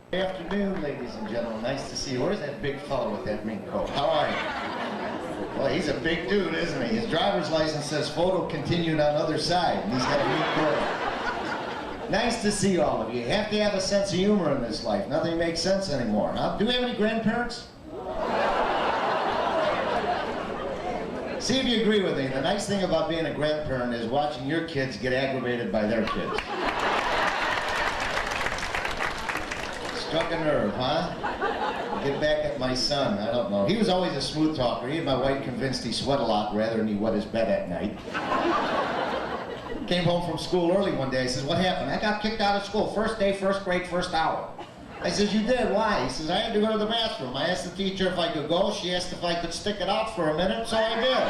Good afternoon, ladies and gentlemen. Nice to see you. Where's that big fellow with that mink coat? How are you? Well, he's a big dude, isn't he? His driver's license says photo continued on other side, and he's got a mink coat. Nice to see all of you. You have to have a sense of humor in this life. Nothing makes sense anymore. Now, do we have any grandparents? See if you agree with me. The nice thing about being a grandparent is watching your kids get aggravated by their kids. Struck a nerve, huh? Get back at my son. I don't know. He was always a smooth talker. He had my wife convinced he sweat a lot rather than he wet his bed at night. Came home from school early one day. He says, "What happened?" "I got kicked out of school. First day, first grade, first hour." I says, "You did? Why?" He says, "I had to go to the bathroom. I asked the teacher if I could go. She asked if I could stick it out for a minute, so I did."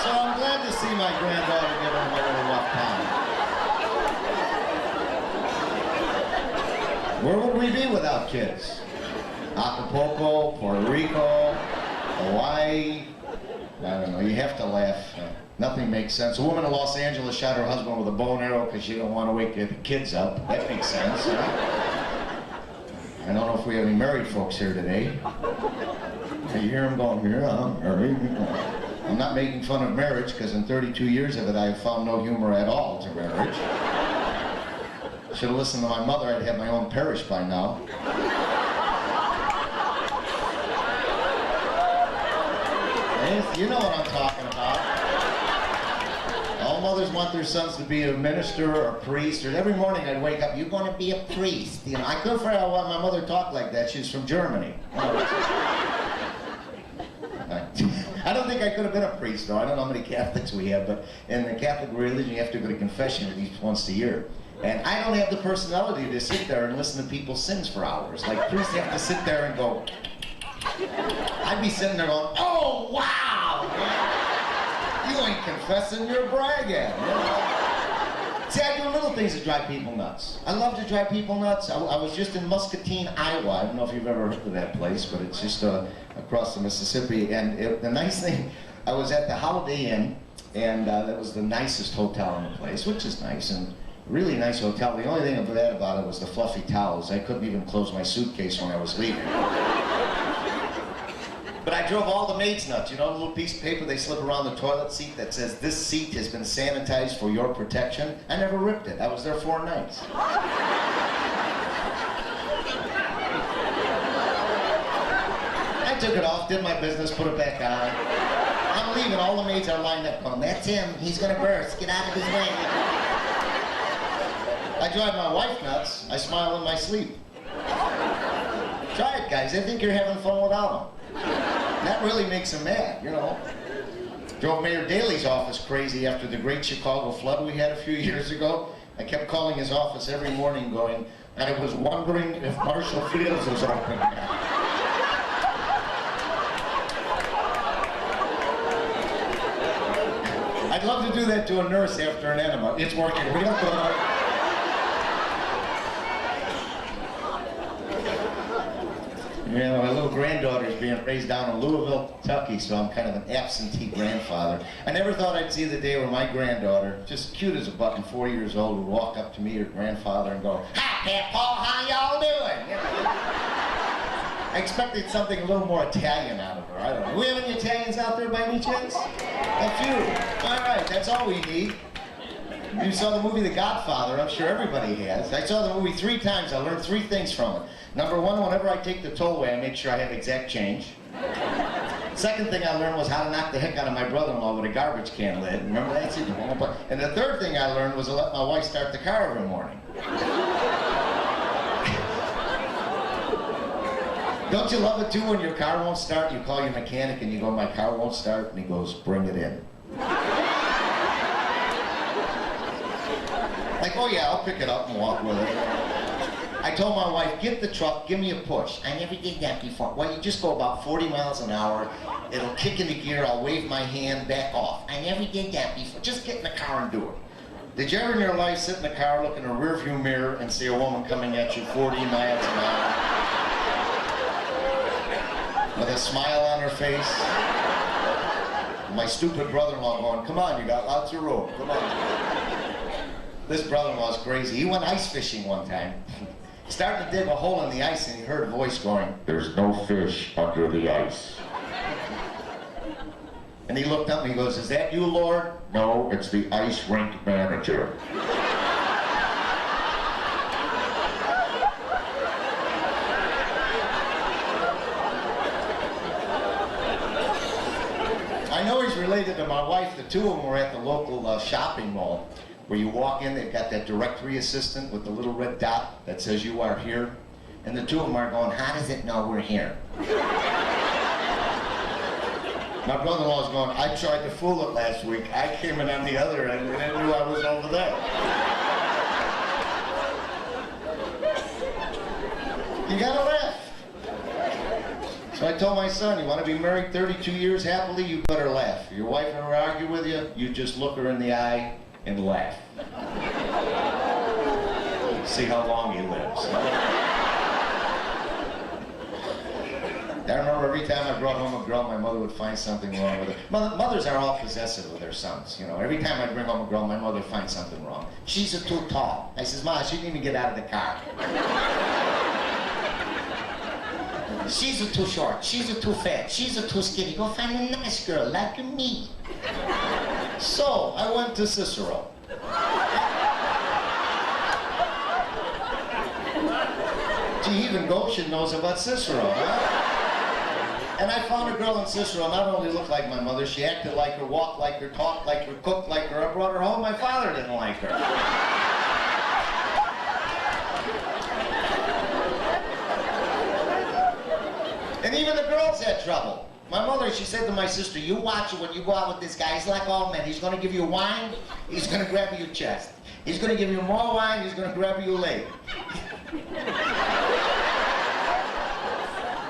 So I'm glad to see my granddaughter giving him a little rough time. Where would we be without kids? Acapulco, Puerto Rico, Hawaii. I don't know, you have to laugh. Nothing makes sense. A woman in Los Angeles shot her husband with a bow and arrow because she didn't want to wake the kids up. That makes sense, right? I don't know if we have any married folks here today. You hear them going, "Here, I'm married." I'm not making fun of marriage because in 32 years of it I have found no humor at all to marriage. Should have listened to my mother, I'd have my own parish by now. You know what I'm talking about. All mothers want their sons to be a minister or a priest, or every morning I'd wake up, "You're going to be a priest." You know, I couldn't figure out why my mother talked like that. She's from Germany. I don't think I could have been a priest, though. I don't know how many Catholics we have, but in the Catholic religion, you have to go to confession at least once a year. And I don't have the personality to sit there and listen to people's sins for hours. Like, priests have to sit there and go... I'd be sitting there going, "Oh, wow! You ain't confessing, you're bragging." You know? See, I do little things that drive people nuts. I love to drive people nuts. I was just in Muscatine, Iowa. I don't know if you've ever heard of that place, but it's just across the Mississippi. And the nice thing, I was at the Holiday Inn, and that was the nicest hotel in the place, which is nice. And really nice hotel. The only thing bad about it was the fluffy towels. I couldn't even close my suitcase when I was leaving. But I drove all the maids nuts. You know, the little piece of paper they slip around the toilet seat that says, "This seat has been sanitized for your protection." I never ripped it. I was there 4 nights. I took it off, did my business, put it back on. I'm leaving. All the maids are lined up going, "That's him. He's going to burst. Get out of his way." I drive my wife nuts. I smile in my sleep. Try it, guys. I think you're having fun without them. That really makes them mad, you know. Drove Mayor Daley's office crazy after the great Chicago flood we had a few years ago. I kept calling his office every morning going, "And I was wondering if Marshall Fields was open." I'd love to do that to a nurse after an enema. It's working real good. You know, my little granddaughter is being raised down in Louisville, Kentucky, so I'm kind of an absentee grandfather. I never thought I'd see the day where my granddaughter, just cute as a button, 4 years old, would walk up to me, her grandfather, and go, "Hi, Pat Paul, how y'all doing?" You know? I expected something a little more Italian out of her. I don't know. Do we have any Italians out there by any chance? A few. All right, that's all we need. You saw the movie The Godfather. I'm sure everybody has. I saw the movie 3 times. I learned 3 things from it. Number 1, whenever I take the tollway, I make sure I have exact change. Second thing I learned was how to knock the heck out of my brother-in-law with a garbage can lid. Remember that? And the third thing I learned was to let my wife start the car every morning. Don't you love it too when your car won't start? You call your mechanic and you go, "My car won't start," and he goes, "Bring it in." Like, "Oh yeah, I'll pick it up and walk with it." I told my wife, "Get the truck, give me a push." "I never did that before." "Well, you just go about 40 miles an hour. It'll kick into gear. I'll wave my hand, back off." "I never did that before." "Just get in the car and do it." Did you ever in your life sit in the car, look in a rearview mirror, and see a woman coming at you 40 miles an hour? With a smile on her face? My stupid brother-in-law going, "Come on, you got lots of room, come on." This brother-in-law's crazy. He went ice fishing one time. He started to dig a hole in the ice and he heard a voice going, "There's no fish under the ice." And he looked up and he goes, "Is that you, Lord?" "No, it's the ice rink manager." I know he's related to my wife. The two of them were at the local shopping mall where you walk in, they've got that directory assistant with the little red dot that says you are here. And the two of them are going, "How does it know we're here?" My brother-in-law is going, "I tried to fool it last week. I came in on the other end and it knew I was over there." You gotta laugh. So I told my son, you want to be married 32 years happily, you better laugh. Your wife ever argue with you, you just look her in the eye and laugh. See how long he lives. I remember every time I brought home a girl, my mother would find something wrong with her. Mothers are all possessive with their sons, you know. Every time I bring home a girl, my mother would find something wrong. "She's too tall." I says, "Ma, she didn't even get out of the car." "She's too short. She's too fat. She's too skinny. Go find a nice girl like me." So I went to Cicero. Gee, even Goshen knows about Cicero, huh? And I found a girl in Cicero not only looked like my mother, she acted like her, walked like her, talked like her, cooked like her. I brought her home, my father didn't like her. And even the girls had trouble. My mother, she said to my sister, "You watch it when you go out with this guy. He's like all men. He's going to give you wine. He's going to grab your chest. He's going to give you more wine. He's going to grab your leg."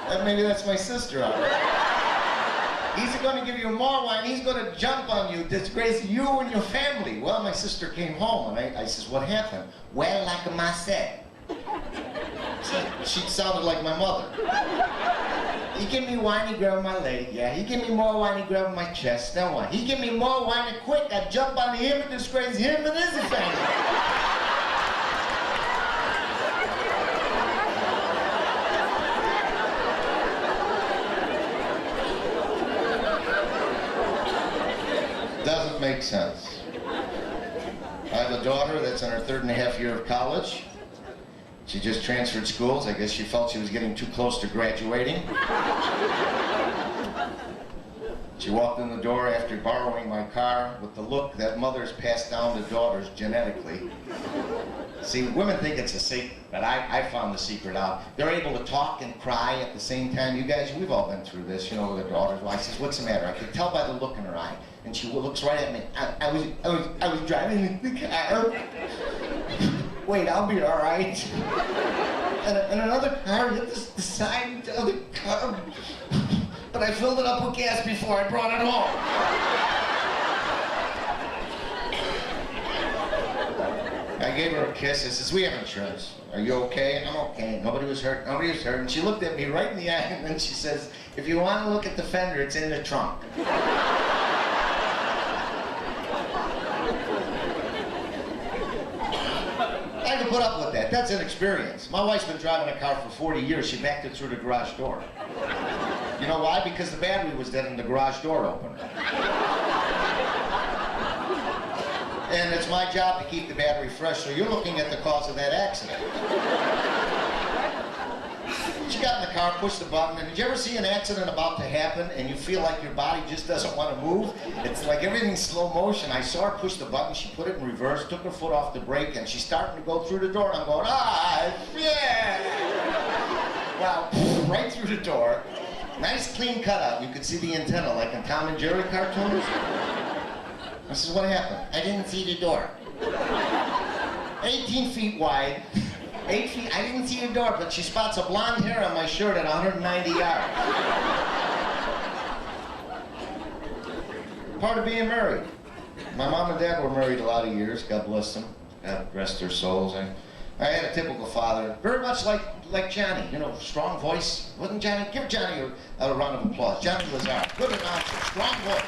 And maybe that's my sister out there. "He's going to give you more wine. He's going to jump on you, disgrace you and your family." Well, my sister came home, and I says, "What happened?" "Well, like Ma said." So she sounded like my mother. "He give me wine, he grab my leg. Yeah, he give me more wine, he grab my chest. Then what? He give me more wine and quick, I jump on him and disgrace him and his family." Doesn't make sense. I have a daughter that's in her 3.5 year of college. She just transferred schools. I guess she felt she was getting too close to graduating. She walked in the door after borrowing my car with the look that mothers pass down to daughters genetically. See, women think it's a secret, but I found the secret out. They're able to talk and cry at the same time. You guys, we've all been through this, you know, with their daughters. Well, I says, "What's the matter?" I could tell by the look in her eye. And she looks right at me. I was driving the car. "Wait, I'll be all right." And another car hit the side of the car. But I filled it up with gas before I brought it home. I gave her a kiss. I says, "We have insurance. Are you okay?" "I'm okay. Nobody was hurt. Nobody was hurt." And she looked at me right in the eye, and then she says, "If you want to look at the fender, it's in the trunk." I can put up with that. That's an experience. My wife's been driving a car for 40 years. She backed it through the garage door. You know why? Because the battery was dead and the garage door opened. And it's my job to keep the battery fresh, so you're looking at the cause of that accident. She got in the car, pushed the button, and did you ever see an accident about to happen and you feel like your body just doesn't want to move? It's like everything's slow motion. I saw her push the button, she put it in reverse, took her foot off the brake, and she's starting to go through the door, and I'm going, "Ah, yeah!" Wow, right through the door. Nice clean cutout. You could see the antenna like in Tom and Jerry cartoons. I says, "What happened?" "I didn't see the door." 18 feet wide. 8 feet, I didn't see the door, but she spots a blonde hair on my shirt at 190 yards. Part of being married. My mom and dad were married a lot of years, God bless them. God rest their souls. I had a typical father, very much like Johnny, you know, strong voice. Wasn't Johnny? Give Johnny a round of applause. Johnny Lazar, good announcer, strong voice.